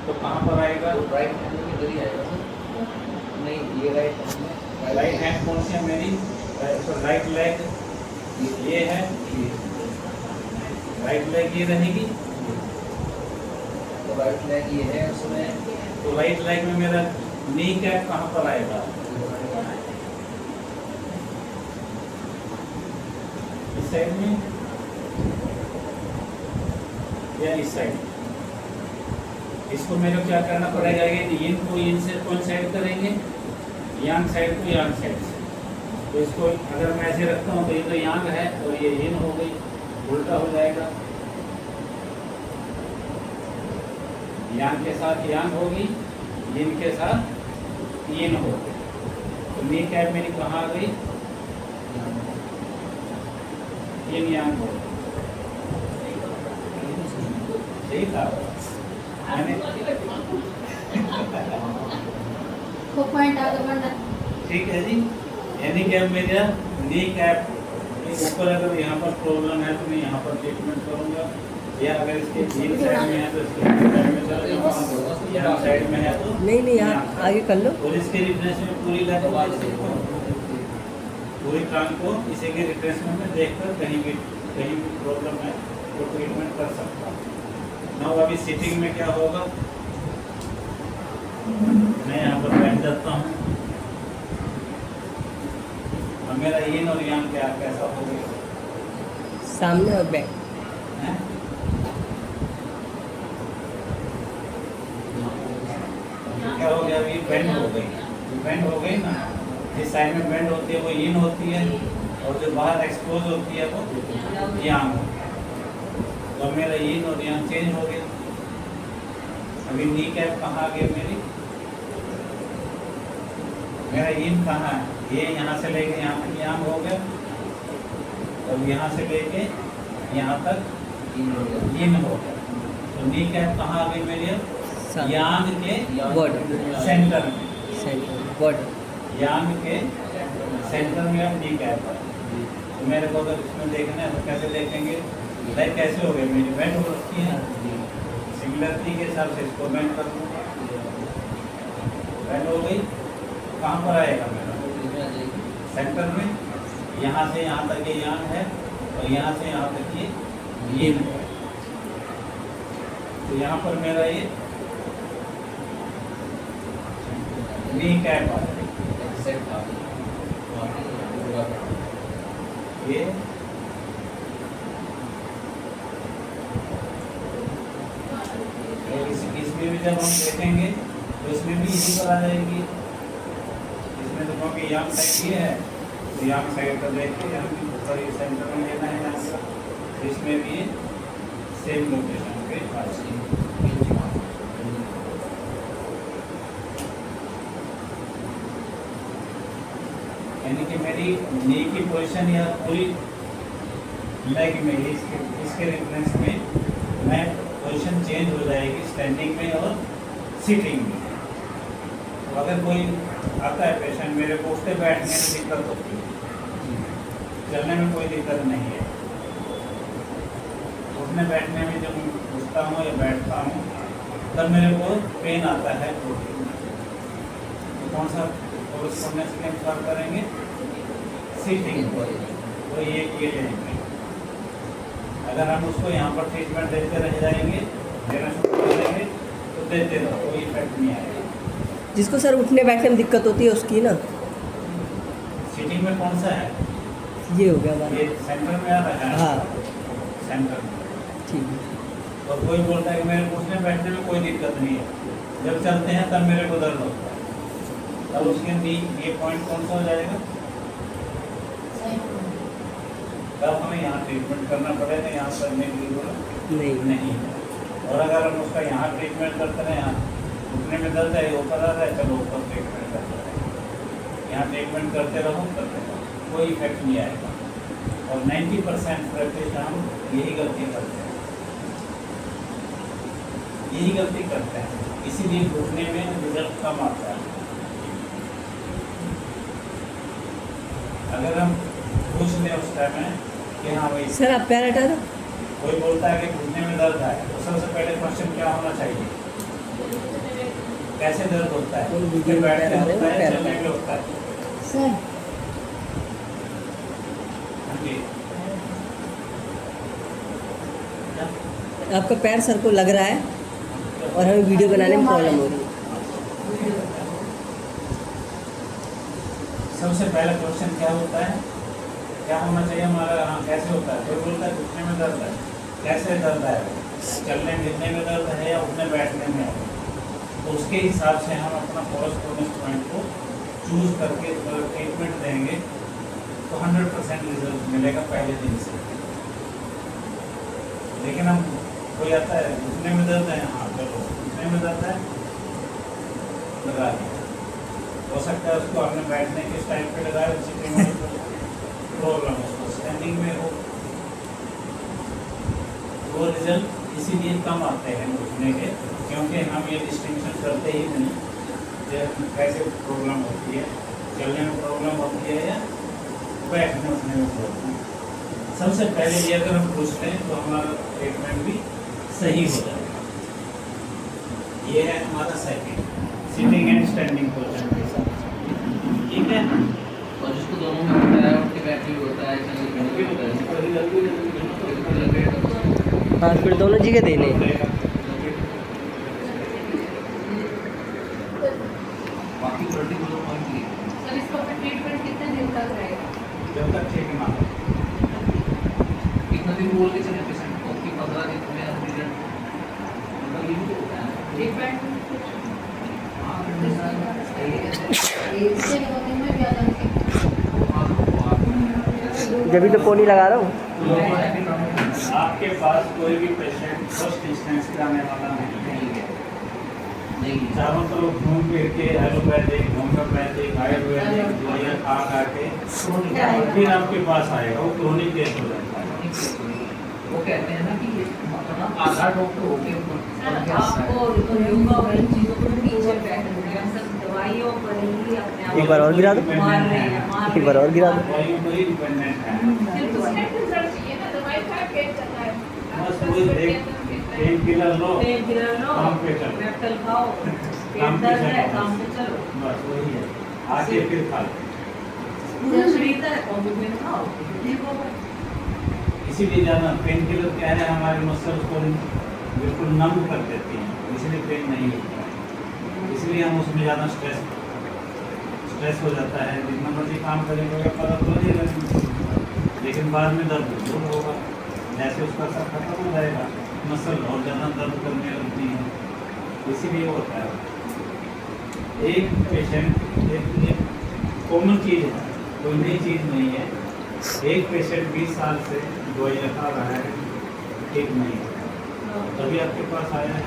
तो कहाँ पर आएगा? तो राइट हैंड में इधर ही आएगा सर। नहीं, ये राइट हैंड में राइट हैंड कौन सी है मेरी? राइट लेग ये है, राइट लेग ये रहेगी। तो राइट लेग ये है उसमें। तो राइट लेग में मेरा नी कैप कहाँ पर आएगा? इस साइड में या इस साइड? इसको मेरे को क्या करना पड़ेगा? इन को इन से कौन साइड करेंगे? यांग साइड को यांग साइड से। तो इसको अगर मैं ऐसे रखता हूँ तो ये तो यांग है और ये इन हो गई, उल्टा हो जाएगा। यांग के साथ यांग होगी, इन के साथ इन हो गई। तो नी कैप मेरी कहाँ आ गई? इन यांग हो गई। सही था मैंने। ठीक है जी। यानी कि अब मेरा नी कैप ऊपर अगर यहाँ पर प्रॉब्लम है तो मैं यहाँ पर ट्रीटमेंट करूँगा, या अगर इसके नीचे साइड में है तो इसके साइड में चला जाऊँगा, यहाँ साइड में है तो नहीं यहाँ आगे कर लो। और इसके रिफ्रेशमेंट पूरी पूरी कान को इसी के रिफ्रेशमेंट में देखकर कहीं भी प्रॉब्लम है तो ट्रीटमेंट कर सकता हूँ। ना अभी सिटिंग में क्या होगा, मैं यहाँ पर बैठ जाता हूँ। अब मेरा इन और यांग क्या कैसा हो गया? सामने और बैक। हैं? क्या हो गया? अभी बेंड हो गई, बेंड हो गई ना। जिस साइड में बेंड होती है वो इन होती है और जो बाहर एक्सपोज होती है वो यांग। तो मेरा इन और यांग चेंज हो गया। अभी नी कैप कहाँ आ गई मेरी? मेरा इन कहाँ है? ये यहाँ से लेके यहाँ तक यांग हो गया और यहाँ से लेके यहाँ तक इन हो गया। तो नी कैप कहाँ आ गई मेरी? अब यांग के बॉर्डर सेंटर में, बॉर्डर यांग के सेंटर में अब नी कैप है। तो मेरे को अगर इसमें देखना है तो कैसे देखेंगे? लाइक कैसे हो गई मेरी? बेंड हो रखी है, सिमिलरिटी के हिसाब से इसको बेंड कर दूँगा। बेंड हो गई, कहाँ पर आएगा मेरा? सेंटर में। यहाँ से यहाँ तक ये यांग है और यहाँ से यहाँ तक ये इन है। तो यहाँ पर मेरा ये नी कैप आ ये इसमें भी जब हम देखेंगे तो इसमें भी इसी पर आ जाएगी। इसमें तो क्योंकि यांग साइड ये है तो यांग साइड का देख के यहाँ भी ऊपर ये सेंटर में लेना है यहाँ से। तो इसमें भी सेम लोकेशन पे पास। यानी कि मेरी नी की पोजीशन या पूरी लेग में इसके रेफरेंस में मैं पोजीशन चेंज हो जाएगी स्टैंडिंग में और सिटिंग में। तो अगर कोई आता है पेशेंट, मेरे को उठते बैठने में दिक्कत होती है, चलने में कोई दिक्कत नहीं है, उठने बैठने में जब उठता हूँ या बैठता हूँ तब मेरे को पेन आता है। तो कौन सा कोरेस्पोंडेंस के अनुसार करेंगे? सीटिंग। तो ये लेंगे। अगर हम उसको यहाँ पर ट्रीटमेंट देते रह जाएंगे, देना शुरू कर देंगे तो देते रहो, कोई इफेक्ट नहीं आएगा। जिसको सर उठने बैठने में दिक्कत होती है उसकी ना, सीटिंग में कौन सा है? ये हो गया हमारा। ये सेंटर में आ रहा है। हाँ सेंटर में। ठीक है। और कोई बोलता है कि मेरे उठने बैठने में कोई दिक्कत नहीं है, जब चलते हैं तब मेरे को दर्द होता है, तब उसके भी ये पॉइंट कौन सा हो जाएगा? तब हमें यहाँ ट्रीटमेंट करना पड़ेगा, यहाँ करने की जरूरत नहीं है। और अगर हम उसका यहाँ ट्रीटमेंट करते रहे, यहाँ घुटने में दर्द है, ऊपर आ रहा है, चलो ऊपर ट्रीटमेंट करते रहे, यहाँ ट्रीटमेंट करते रहो, कोई इफेक्ट नहीं आएगा। और 90% प्रैक्टिस हम यही गलती करते हैं, यही गलती करते हैं, इसीलिए घुटने में रिजल्ट कम आता है। अगर हम पूछ लें उस टाइम में कि हाँ भाई सर आप पैर हटा दो। कोई बोलता है कि घुटने में दर्द है, तो सबसे पहले क्वेश्चन क्या होना चाहिए? कैसे दर्द होता है? कोई फिर वीडियो बैठ के बता रहे होता हो, है, पैर चलने का। में होता है। सर हाँ जी। आपका पैर सर को लग रहा है और हमें वीडियो बनाने में प्रॉब्लम हो रही है। सबसे पहला क्वेश्चन क्या होता है? क्या होना चाहिए हमारा? हाँ, कैसे होता है? कोई बोलता है घुटने में दर्द है। कैसे दर्द है? चलने फिरने में दर्द है या उठने बैठने में है? तो उसके हिसाब से हम अपना कोरस्पोंडेंस पॉइंट को चूज करके ट्रीटमेंट देंगे तो 100% रिजल्ट मिलेगा पहले दिन से। लेकिन हम कोई आता है घुटने में दर्द है, हाँ चलो घुटने में दर्द है, लगा दिया। हो सकता है उसको आपने बैठने के स्टाइल पे लगाया, सिटिंग में प्रॉब्लम उसको स्टैंडिंग में हो। वो रिजल्ट इसीलिए कम आते हैं घुटने के, क्योंकि हम ये डिस्टिंक्शन करते ही नहीं कि कैसे प्रॉब्लम होती है, चलने में प्रॉब्लम होती है या बैठने उठने में प्रॉब्लम। सबसे पहले ये अगर हम पूछ लें तो हमारा ट्रीटमेंट भी सही हो जाएगा। ये है हमारा second, sitting and standing position के साथ, ठीक है। और जिसको दोनों में होता है, उनके बैक भी होता है, चलने में भी होता है। हाँ, फिर दोनों जगह देने हैं। बाकी पर्टिकुलर पॉइंट की सर इसका ट्रीटमेंट कितने दिन तक रहेगा? जब तक ठीक ना हो। कितना दिन बोल के चले पेशेंट को कि 15 दिन में रिजल्ट मतलब ये भी होता है। ट्रीटमेंट हाँ, फिर इससे 2 दिन में भी आ जाएंगे। जब तो पोनी लगा रहा हूँ। आपके पास कोई भी पेशेंट फर्स्ट इंस्टेंस पे आने वाला नहीं है। चारों तरफ घूम फिर के एलोपैथिक, होम्योपैथिक, आयुर्वेदिक दवाइयाँ खा खा के फिर आपके पास आएगा, वो क्रोनिक केस हो जाता है। वो कहते हैं ना कि ये मतलब आधा डॉक्टर हो गए आपको योगा और इन चीज़ों को पीछे बैठ गया सब दवाइयों पर ही अपने आप एक बार और गिरा दो। मार रहे हैं एक बार और गिरा दो। दवाइयों पर ही डिपेंडेंट है। बस वही देख, पेन किलर लो, काम पे चलो, मेटल खाओ, काम पेट पे दर्द है चलो, काम पे चलो। बस वही है। आके फिर खा लो। पूरा शरीर है कॉम्बिनेशन खाओ ठीक होगा। इसीलिए ज़्यादा पेन किलर क्या है, हमारे मसल्स को बिल्कुल नम कर देती हैं, इसलिए पेन नहीं होता है। इसलिए हम उसमें ज़्यादा स्ट्रेस हो जाता है। जितना मर्जी काम करेंगे फर्क हो जाएगा, लेकिन बाद में दर्द दूर होगा। जैसे उसका असर खत्म हो जाएगा, मसल और ज़्यादा दर्द करने लगती है, इसीलिए होता है। एक पेशेंट एक कॉमन चीज़ है, कोई नई चीज़ नहीं है। एक पेशेंट 20 साल से दवाई खा रहा है, ठीक नहीं है, तभी आपके पास आया है,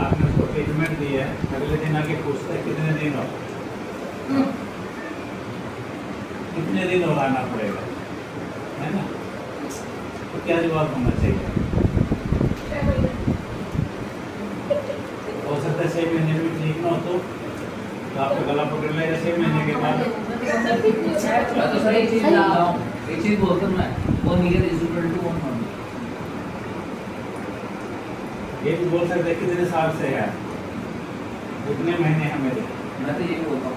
आपने उसको ट्रीटमेंट दिया है, अगले दिन आके पूछता है कितने दिन और कितने दिन और आना पड़ेगा, है ना? तो क्या जवाब होना चाहिए? हो सकता है 6 महीने में ठीक ना हो तो आपका गला पकड़ लेगा 6 महीने के बाद। तो सर एक चीज बताऊं, एक चीज बोलता हूं मैं, 1 year is equal to 1 month। ये भी बोल सकते हैं कितने साल से है, कितने महीने हैं मेरे। मैं तो यही बोलता हूँ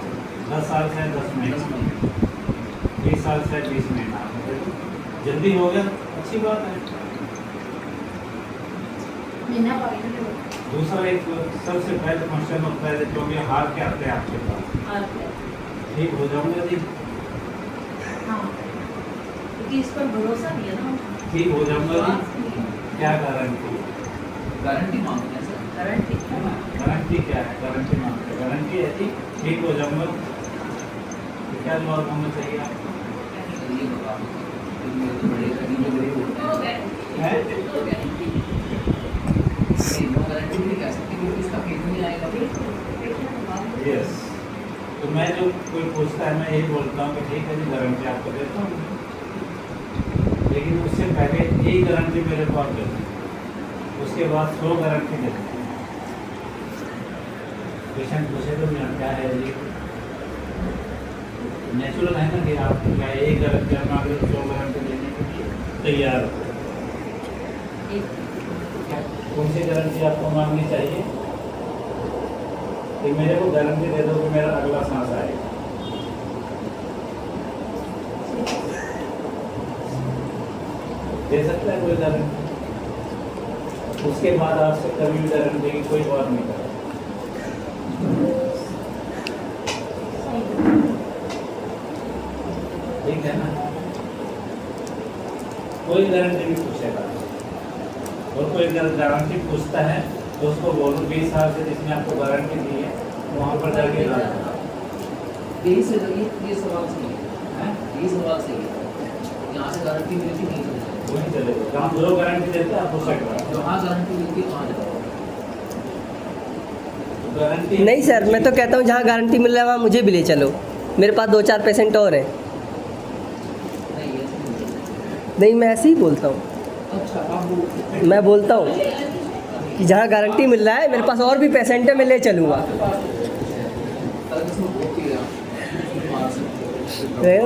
10 साल से है 10 10 महीने, महीने 20 साल से है 20 महीना। जल्दी हो गया, अच्छी बात है। दूसरा एक सबसे पहले क्वेश्चन होता है क्योंकि हार के आते हैं आपके पास, ठीक हो जाऊंगा जी, क्योंकि इस पर भरोसा नहीं है ना। ठीक हो जाऊंगा जी, क्या गारंटी? गारंटी मांगते हैं सर। गारंटी गारंटी क्या है? गारंटी मांगते हैं, गारंटी है जी ठीक हो जाऊंगा, तो क्या जवाब होना चाहिए आपको? ये बता मेरे तो बड़े करीब गरीब होते हैं। है? नहीं, वो गारंटी नहीं कह सकते क्योंकि इसका पेट नहीं आएगा। यस। तो मैं जो कोई पूछता है मैं यही बोलता हूँ कि ठीक है जी गारंटी आपको देता हूँ, लेकिन उससे पहले यही गारंटी मेरे को आप देते हैं, उसके बाद 100 गारंटी देते हैं। पेशेंट पूछे तो मैं क्या है जी, नेचुरल है ना कि आप क्या एक गारंटी हम आगे 100 गारंटी देने के लिए तैयार हो। कौन सी गारंटी आपको मांगनी चाहिए कि मेरे को गारंटी दे दो कि मेरा अगला सांस आएगा। दे सकता है कोई गारंटी? उसके बाद आपसे कभी भी गारंटी की कोई बात नहीं करेगा। ठीक है ना? कोई गारंटी नहीं पूछेगा, और कोई गारंटी पूछता है तो उसको बोलो 20 साल से जिसने आपको गारंटी दी है वहाँ पर जाके यही से ये सवाल सही है, ये सवाल सही है। यहाँ से गारंटी मिलती नहीं चलेगी, वहीं चलेगा जहाँ जो गारंटी देते हैं आप पूछ सकते हैं। जहाँ गारंटी मिलती है वहाँ जाओ। गारंटी नहीं सर, मैं तो कहता हूँ जहाँ गारंटी मिल रहा है वहाँ मुझे भी ले चलो। मेरे पास 2-4 पेशेंट और हैं। नहीं ऐसे नहीं चलेगा। नहीं, मैं ऐसे ही बोलता हूँ। अच्छा आप वो मैं बोलता हूँ कि जहाँ गारंटी मिल रहा है, मेरे पास और भी पेशेंट है, मैं ले चलूँगा।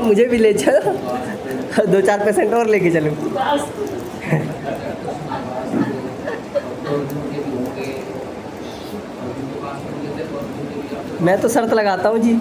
मुझे भी ले चलो, 2-4 पेशेंट और लेके चलूँ। मैं तो शर्त लगाता हूँ जी।